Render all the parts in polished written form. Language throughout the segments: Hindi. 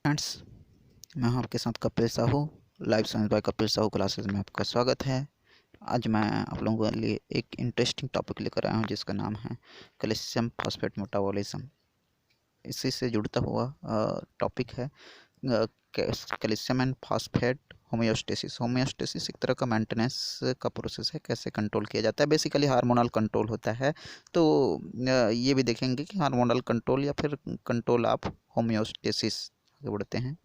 फ्रेंड्स, मैं हूं आपके साथ Kapil Sahu. Life science by Kapil Sahu classes में आपका स्वागत है। आज मैं आप लोगों के लिए एक इंटरेस्टिंग टॉपिक लेकर आया हूं जिसका नाम है कैल्शियम फॉस्फेट मेटाबॉलिज्म। इसी से जुड़ता हुआ टॉपिक है calcium and phosphate homeostasis. Homeostasis एक तरह का मेंटेनेंस का प्रोसेस है, कैसे कंट्रोल किया जाता है। बेसिकली हार्मोनल कंट्रोल होता है। तो ये भी देखेंगे कि हार्मोनल कंट्रोल या फिर कंट्रोल ऑफ होमियोस्टेसिस। आगे बढ़ते हैं।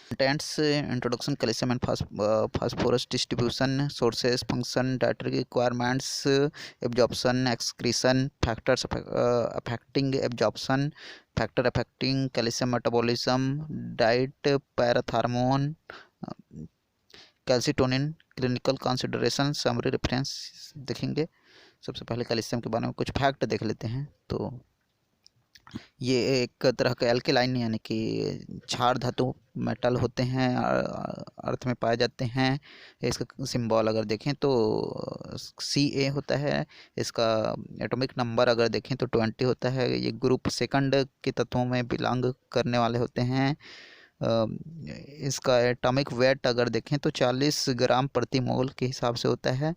Contents introduction, calcium and phosphorus distribution, sources, function, dietary requirements, absorption, excretion, factors affecting absorption, factor affecting calcium metabolism, diet, parathormone, calcitonin, clinical consideration, summary reference देखेंगे। सबसे पहले कैल्शियम के बारे में कुछ फैक्ट देख लेते हैं। तो ये एक तरह का एल्केलाइन यानी कि क्षार धातु मेटल होते हैं, अर्थ में पाए जाते हैं। इसका सिंबल अगर देखें तो Ca होता है। इसका एटॉमिक नंबर अगर देखें तो 20 होता है। ये ग्रुप सेकंड के तत्वों में बिलोंग करने वाले होते हैं। इसका एटॉमिक वेट अगर देखें तो 40 ग्राम प्रति मोल के हिसाब से होता है।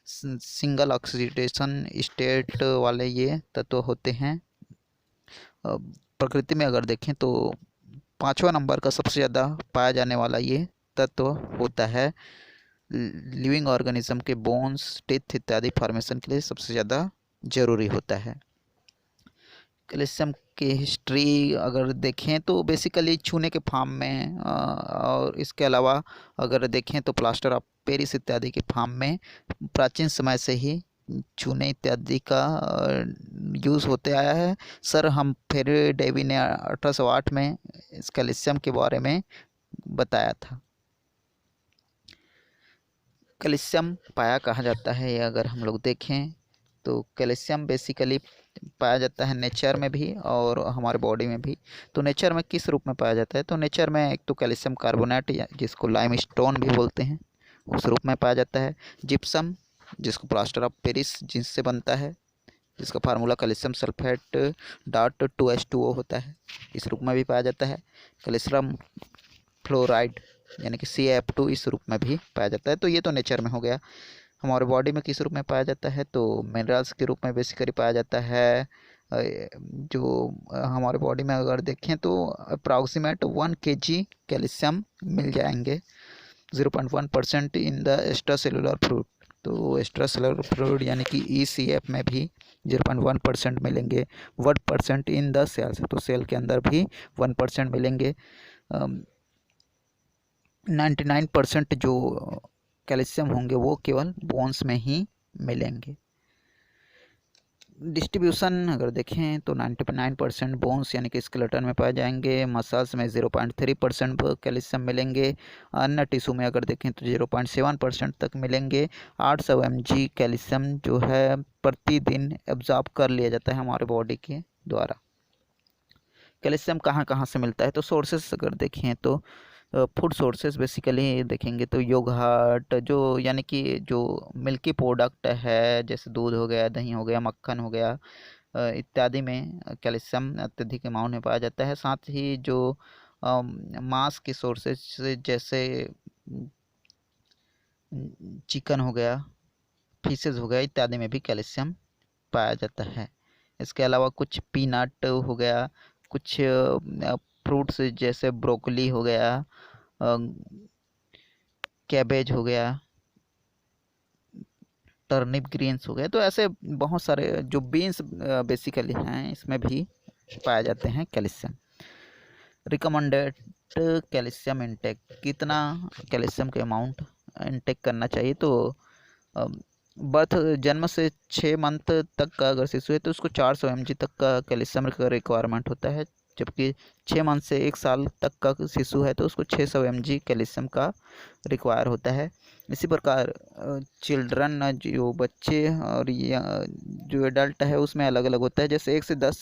सिंगल ऑक्सीडेशन स्टेट वाले ये तत्व होते हैं। प्रकृति में अगर देखें तो 5वां नंबर का सबसे ज़्यादा पाया जाने वाला ये तत्व होता है। लिविंग ऑर्गेनिज्म के बोन्स, टीथ इत्यादि फॉर्मेशन के लिए सबसे ज़्यादा ज़रूरी होता है। कैल्शियम की हिस्ट्री अगर देखें तो बेसिकली चूने के फार्म में और इसके अलावा अगर देखें तो प्लास्टर ऑफ पेरिस इत्यादि के फार्म में प्राचीन समय से ही चूने इत्यादि का यूज़ होते आया है। सर हम्फ्री डेवी ने 1808 में इस कैल्शियम के बारे में बताया था। कैल्शियम पाया कहाँ जाता है, ये अगर हम लोग देखें तो कैल्शियम बेसिकली पाया जाता है नेचर में भी और हमारे बॉडी में भी। तो नेचर में किस रूप में पाया जाता है, तो नेचर में एक तो कैल्शियम कार्बोनेट या जिसको लाइमस्टोन भी बोलते हैं, उस रूप में पाया जाता है। जिप्सम जिसको प्लास्टर ऑफ पेरिस जिससे बनता है, जिसका formula calcium sulphate dot 2H2O होता है, इस रूप में भी पाया जाता है। कैल्शियम फ्लोराइड यानी कि CaF2 इस रूप में भी पाया जाता है। तो ये तो नेचर में हो गया। हमारे बॉडी में किस रूप में पाया जाता है, तो मिनरल्स के रूप में बेसिकली पाया जाता है। जो हमारे बॉडी में अगर देखें तो अप्रॉक्सीमेट 1 kg कैल्शियम मिल जाएंगे। 0.1% in the extra cellular fluid. तो एक्स्ट्रा सेलुलर फ्लूइड यानी कि ECF में भी 0.1% मिलेंगे। 1% इन द सेल्स, तो सेल के अंदर भी 1% मिलेंगे। 99% जो कैल्शियम होंगे वो केवल बोन्स में ही मिलेंगे। डिस्ट्रीब्यूशन अगर देखें तो 99% बोन्स यानी कि स्केलेटन में पाए जाएंगे। मसल्स में 0.3% कैल्शियम मिलेंगे। अन्य टिश्यू में अगर देखें तो 0.7% तक मिलेंगे। 800 mg कैल्शियम जो है प्रतिदिन एब्जॉर्ब कर लिया जाता है हमारे बॉडी के द्वारा। कैल्शियम कहाँ कहाँ से मिलता है, तो सोर्सेस अगर देखें तो फूड सोर्सेस बेसिकली देखेंगे तो योगर्ट जो यानी कि जो मिल्की प्रोडक्ट है, जैसे दूध हो गया, दही हो गया, मक्खन हो गया इत्यादि में कैल्शियम अत्यधिक अमाउंट में पाया जाता है। साथ ही जो मांस के सोर्सेस जैसे चिकन हो गया, फिशेज हो गया इत्यादि में भी कैल्शियम पाया जाता है। इसके अलावा कुछ पीनट हो गया, कुछ फ्रूट्स जैसे ब्रोकली हो गया, कैबेज हो गया, टर्निप ग्रीन्स हो गए, तो ऐसे बहुत सारे जो बीन्स बेसिकली हैं इसमें भी पाए जाते हैं कैल्शियम। रिकमेंडेड कैल्शियम इंटेक, कितना कैल्शियम के अमाउंट इंटेक करना चाहिए, तो बर्थ जन्म से 6 मंथ तक का अगर शिशु है तो उसको 400 mg तक का कैल्शियम का रिक्वायरमेंट होता है। जबकि 6 मंथ से 1 साल तक का शिशु है तो उसको 600 mg कैल्शियम का रिक्वायर होता है। इसी प्रकार चिल्ड्रन जो बच्चे और जो एडल्ट है उसमें अलग अलग होता है। जैसे 1 से 10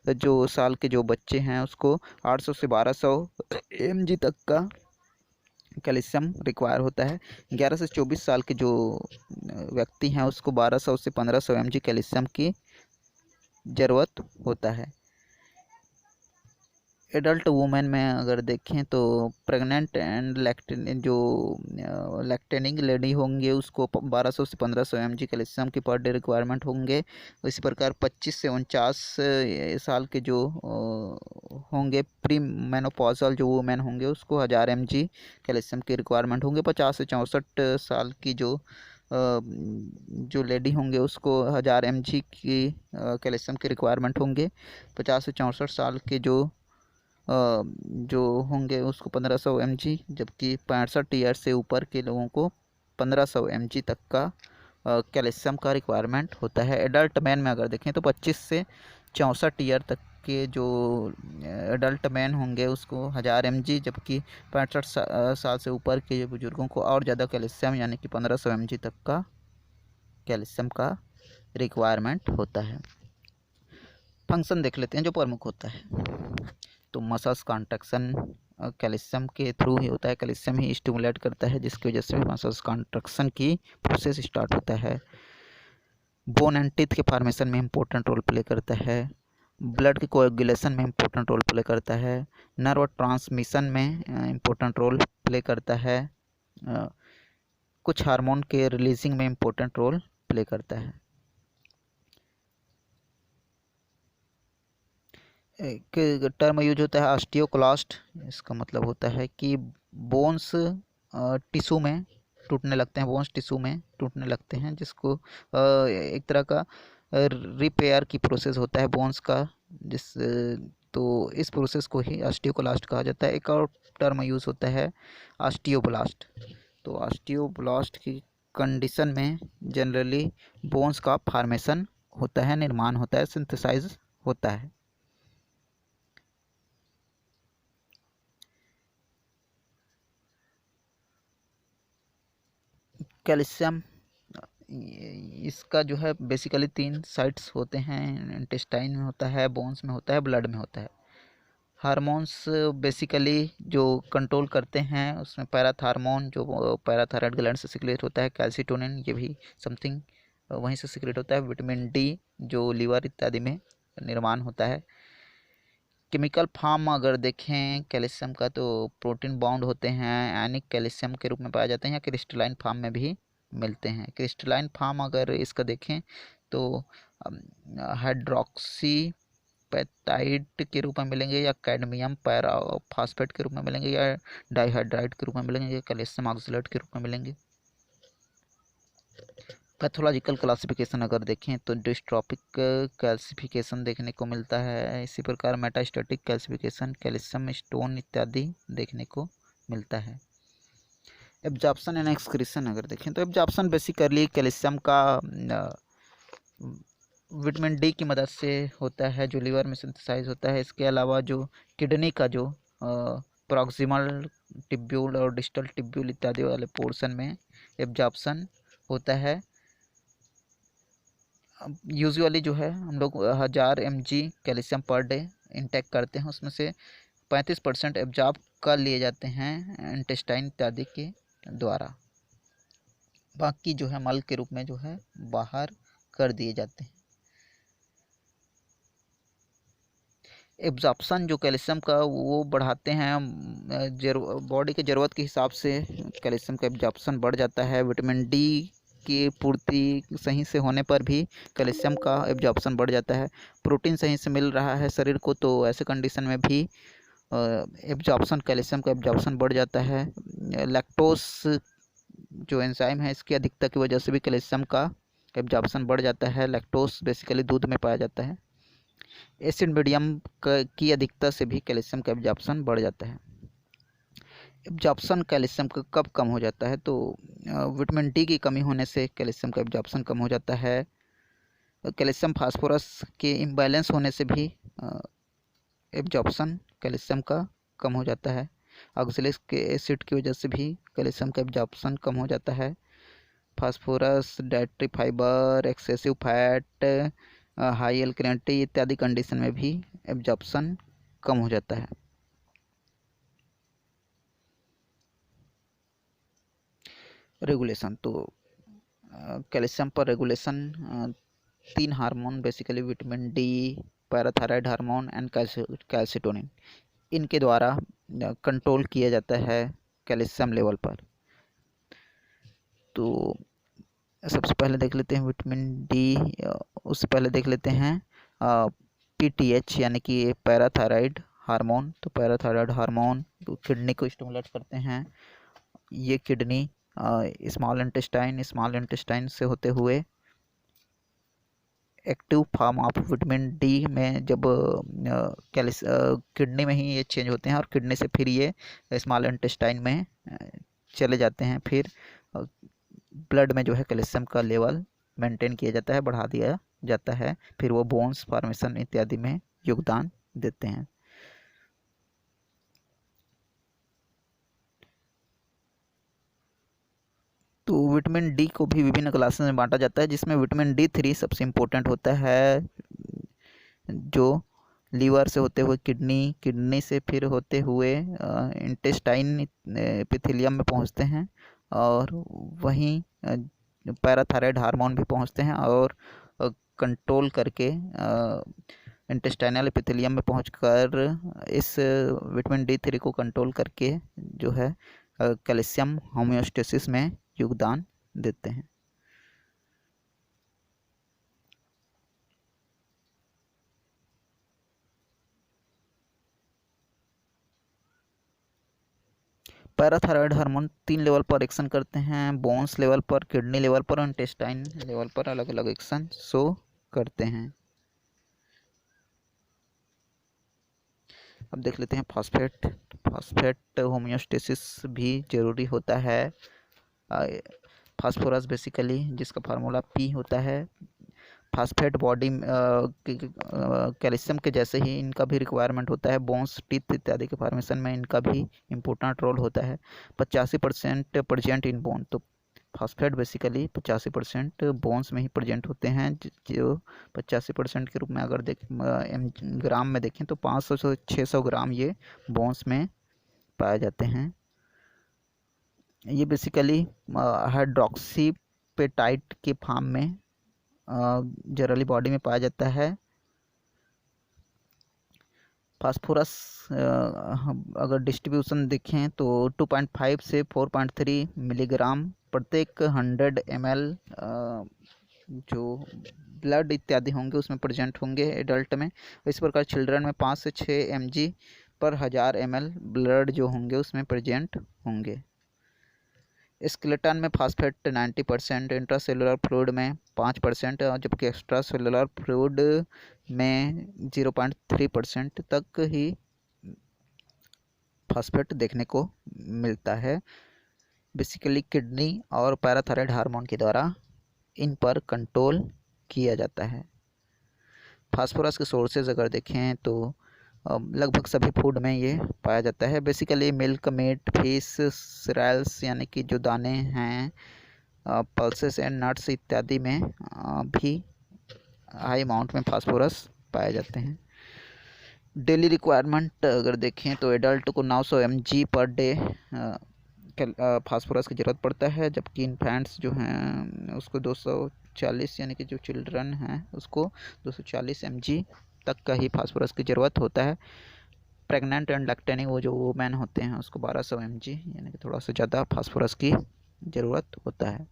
जो साल के जो बच्चे हैं उसको 800 से 1200 mg तक का कैल्शियम रिक्वायर होता है। 11 से 24 साल के जो व्यक्ति हैं उसको 1200 से 1500 mg कैल्शियम की ज़रूरत होता है। एडल्ट वुमेन में अगर देखें तो प्रेग्नेंट एंड लैक्टेनिंग लेडी होंगे उसको 1200 से 1500 mg कैल्शियम की पर डे रिक्वायरमेंट होंगे। इसी प्रकार 25 से 49 साल के जो होंगे प्री मेनोपॉजल जो वुमेन होंगे उसको 1000 mg कैल्शियम की रिक्वायरमेंट होंगे। 50 से 64 साल की जो लेडी होंगे उसको 1000 mg की कैल्शियम की रिक्वायरमेंट होंगे। 50 से 64 साल के जो होंगे उसको 1500 mg, जबकि 65 ईयर से ऊपर के लोगों को 1500 mg तक का कैल्शियम का रिक्वायरमेंट होता है। एडल्ट मैन में अगर देखें तो 25 से 64 ईयर तक के जो एडल्ट मैन होंगे उसको 1000 mg, जबकि 65 साल से ऊपर के बुजुर्गों को और ज़्यादा कैल्शियम यानी कि 1500 mg तक का कैल्शियम का रिक्वायरमेंट होता है। फंक्शन देख लेते हैं जो प्रमुख होता है। तो मसल्स कॉन्ट्रैक्शन कैल्शियम के थ्रू ही होता है, कैल्शियम ही स्टिमुलेट करता है जिसकी वजह से मसल्स कॉन्ट्रैक्शन की प्रोसेस स्टार्ट होता है। बोन एंड टीथ के फॉर्मेशन में इंपॉर्टेंट रोल प्ले करता है। ब्लड के कोएगुलेशन में इंपॉर्टेंट रोल प्ले करता है। नर्व ट्रांसमिशन में इंपॉर्टेंट रोल प्ले करता है। कुछ हार्मोन के रिलीजिंग में इंपॉर्टेंट रोल प्ले करता है। एक टर्म यूज होता है ऑस्टियोक्लास्ट, इसका मतलब होता है कि बोन्स टिश्यू में टूटने लगते हैं, बोन्स टिश्यू में टूटने लगते हैं, जिसको एक तरह का रिपेयर की प्रोसेस होता है बोन्स का, तो इस प्रोसेस को ही ऑस्टियोक्लास्ट कहा जाता है। एक और टर्म यूज होता है ऑस्टियोब्लास्ट। तो ऑस्टियोब्लास्ट की कंडीशन में जनरली बोन्स का फॉर्मेशन होता है, निर्माण होता है, सिंथेसाइज होता है। कैल्शियम इसका जो है बेसिकली 3 साइट्स होते हैं, इंटेस्टाइन में होता है, बोन्स में होता है, ब्लड में होता है। हार्मोन्स बेसिकली जो कंट्रोल करते हैं उसमें पैराथार्मोन जो पैराथायराइड ग्लैंड से सिक्रेट होता है, कैल्सिटोनिन ये भी समथिंग वहीं से सिक्रेट होता है, विटामिन डी जो लीवर इत्यादि में निर्माण होता है। केमिकल फॉर्म अगर देखें कैल्शियम का तो प्रोटीन बाउंड होते हैं, आयनिक कैल्शियम के रूप में पाए जाते हैं या क्रिस्टलाइन फॉर्म में भी मिलते हैं। क्रिस्टलाइन फॉर्म अगर इसका देखें तो हाइड्रोक्सी पेप्टाइड के रूप में मिलेंगे, या कैडमियम पैराफॉस्फेट के रूप में मिलेंगे, या डाइहाइड्राइड के रूप में मिलेंगे, या कैल्शियम ऑक्सलेट के रूप में मिलेंगे। पैथोलॉजिकल क्लासिफिकेशन अगर देखें तो डिस्ट्रॉफिक क्लासिफिकेशन देखने को मिलता है। इसी प्रकार मेटास्टैटिक क्लासिफिकेशन, कैल्शियम स्टोन इत्यादि देखने को मिलता है। एब्जॉर्प्शन एंड एक्सक्रीशन अगर देखें तो एब्जॉर्प्शन बेसिकली कैल्शियम का विटामिन डी की मदद से होता है जो लीवर में सिंथेसाइज होता है। इसके अलावा जो किडनी का जो प्रॉक्सिमल टिब्यूल और डिस्टल टिब्यूल इत्यादि वाले पोर्शन में एब्जॉर्प्शन होता है। यूजुअली जो है हम लोग 1000 mg calcium per day intake करते हैं, उसमें से 35% एब्जॉर्ब कर लिए जाते हैं इंटेस्टाइन इत्यादि के द्वारा, बाकी जो है मल के रूप में जो है बाहर कर दिए जाते हैं। एब्जॉर्प्शन जो कैल्शियम का वो बढ़ाते हैं, बॉडी के ज़रूरत के हिसाब से कैल्शियम का एब्जॉर्प्शन बढ़ जाता है। विटामिन डी की पूर्ति सही से होने पर भी कैल्शियम का एब्जॉर्प्शन बढ़ जाता है। प्रोटीन सही से मिल रहा है शरीर को तो ऐसे कंडीशन में भी एब्जॉर्प्शन कैल्शियम का एब्जॉर्प्शन बढ़ जाता है। लैक्टोस जो एंजाइम है इसकी अधिकता की वजह से भी कैल्शियम का एब्जॉर्प्शन बढ़ जाता है। लैक्टोस बेसिकली दूध में पाया जाता है। एसिड मीडियम की अधिकता से भी कैल्शियम का एब्जॉर्प्शन बढ़ जाता है। एब्जॉर्प्शन कैल्शियम का कब कम हो जाता है तो विटामिन डी की कमी होने से कैल्शियम का एब्जॉर्प्शन कम हो जाता है। कैल्शियम फास्फोरस के इम्बैलेंस होने से भी एब्जॉर्प्शन कैल्शियम का कम हो जाता है। ऑक्सैलिक एसिड की वजह से भी कैल्शियम का एब्जॉर्प्शन कम हो जाता है। Phosphorus, dietary fibre, excessive fat, high alkalinity इत्यादि कंडीशन में भी एब्जॉर्प्शन कम हो जाता है। रेगुलेशन तो कैल्शियम पर regulation 3 hormone basically vitamin D, parathyroid hormone and calcitonin, इनके द्वारा कंट्रोल किया जाता है कैल्शियम लेवल पर। तो सबसे पहले देख लेते हैं विटामिन डी। उससे पहले देख लेते हैं पीटीएच यानी कि पैराथायराइड हार्मोन। तो पैराथायराइड हार्मोन किडनी को स्टिमुलेट करते हैं। ये किडनी स्मॉल इंटेस्टाइन से होते हुए active form of vitamin D में जब किडनी में ही ये चेंज होते हैं और किडनी से फिर ये स्मॉल इंटेस्टाइन में चले जाते हैं। फिर ब्लड में जो है कैल्शियम का लेवल मेंटेन किया जाता है, बढ़ा दिया जाता है। फिर वो बोन्स फॉर्मेशन इत्यादि में योगदान देते हैं। तो विटामिन डी को भी विभिन्न क्लासेस में बांटा जाता है, जिसमें विटामिन डी3 सबसे इम्पोर्टेंट होता है, जो लीवर से होते हुए किडनी से फिर होते हुए इंटेस्टाइन एपिथेलियम में पहुंचते हैं और वहीं पैराथायराइड हार्मोन भी पहुंचते हैं और कंट्रोल करके इंटेस्टाइनल एपिथेलियम में पहुंचकर इस विटामिन डी3 को कंट्रोल करके जो है कैल्शियम होमियोस्टेसिस में योगदान देते हैं। पैराथायराइड हार्मोन 3 लेवल पर एक्शन करते हैं, बोन्स लेवल पर, किडनी लेवल पर और इंटेस्टाइन लेवल पर अलग अलग एक्शन शो करते हैं। अब देख लेते हैं फास्फेट होमियोस्टेसिस भी जरूरी होता है। फास्फोरस बेसिकली जिसका फार्मूला पी होता है। फास्फेट बॉडी कैल्शियम के जैसे ही इनका भी रिक्वायरमेंट होता है। बोन्स टीथ इत्यादि के फॉर्मेशन में इनका भी इम्पोर्टेंट रोल होता है। 85% प्रेजेंट इन बोन। तो फास्फेट बेसिकली 85% बोन्स में ही प्रेजेंट होते हैं, जो 85% के रूप में अगर ग्राम में देखें तो 500 से 600 ग्राम ये बोन्स में पाए जाते हैं। ये बेसिकली हाइड्रोक्सीपेटाइट के फॉर्म में जनरली बॉडी में पाया जाता है। फास्फोरस अगर डिस्ट्रीब्यूशन देखें तो 2.5 से 4.3 मिलीग्राम प्रत्येक 100 ml जो ब्लड इत्यादि होंगे उसमें प्रेजेंट होंगे एडल्ट में। इस प्रकार चिल्ड्रन में 5 से 6 mg पर 1000 ml ब्लड जो होंगे उसमें प्रेजेंट होंगे। स्केलेटन में फास्फेट 90%, इंट्रासेलुलर फ्लूइड में 5%, जबकि एक्स्ट्रा सेलुलर फ्लूइड में 0.3% तक ही फास्फेट देखने को मिलता है। बेसिकली किडनी और पैराथायराइड हार्मोन के द्वारा इन पर कंट्रोल किया जाता है। फास्फोरस के सोर्सेज अगर देखें तो लगभग सभी फूड में ये पाया जाता है। Basically milk, meat, fish, cereals यानी कि जो दाने हैं, पल्सेस एंड नट्स इत्यादि में भी हाई अमाउंट में फास्फोरस पाए जाते हैं। डेली रिक्वायरमेंट अगर देखें तो एडल्ट को 900 mg पर डे फास्फोरस की ज़रूरत पड़ता है, जबकि इन्फेंट्स जो हैं उसको 240 यानी कि जो चिल्ड्रन हैं उसको 240 mg तक का ही फास्फोरस की ज़रूरत होता है। प्रेग्नेंट एंड लैक्टेटिंग वो जो वुमेन होते हैं उसको 1200 mg यानी कि थोड़ा सा ज़्यादा फास्फोरस की ज़रूरत होता है।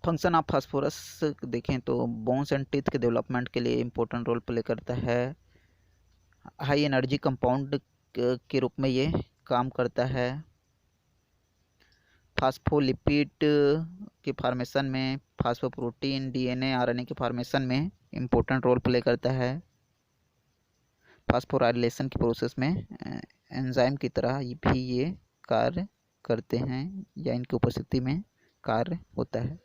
फंक्शन ऑफ फास्फोरस देखें तो बोन्स एंड टीथ के डेवलपमेंट के लिए इम्पोर्टेंट रोल प्ले करता है। हाई एनर्जी कंपाउंड के रूप में ये काम करता है। फास्फोलिपिड के फॉर्मेशन में, फास्फोप्रोटीन, डीएनए, आरएनए के फॉर्मेशन में इम्पोर्टेंट रोल प्ले करता है। फास्फोराइलेशन की प्रोसेस में एंजाइम की तरह भी ये कार्य करते हैं या इनकी उपस्थिति में कार्य होता है।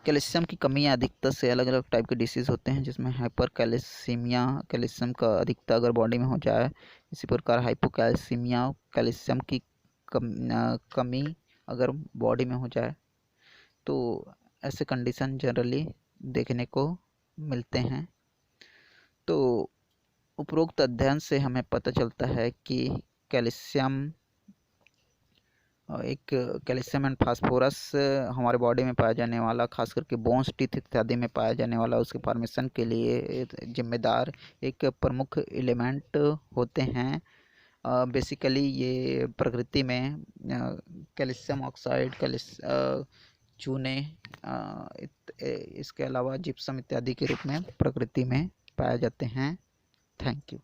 कैल्शियम की कमी या अधिकता से अलग अलग टाइप के डिसीज़ होते हैं, जिसमें हाइपर कैल्सीमिया, कैल्शियम का अधिकता अगर बॉडी में हो जाए। इसी प्रकार हाइपोकैल्सीमिया, कैल्शियम की कमी अगर बॉडी में हो जाए। तो ऐसे कंडीशन जनरली देखने को मिलते हैं। तो उपरोक्त अध्ययन से हमें पता चलता है कि कैल्शियम एक कैल्शियम एंड फास्फोरस हमारे बॉडी में पाया जाने वाला, खास करके बोन्स, टीथ इत्यादि में पाया जाने वाला, उसके फॉर्मेशन के लिए जिम्मेदार एक प्रमुख एलिमेंट होते हैं। बेसिकली ये प्रकृति में कैल्शियम ऑक्साइड, चूने, इसके अलावा जिप्सम इत्यादि के रूप में प्रकृति में पाए जाते हैं। Thank you.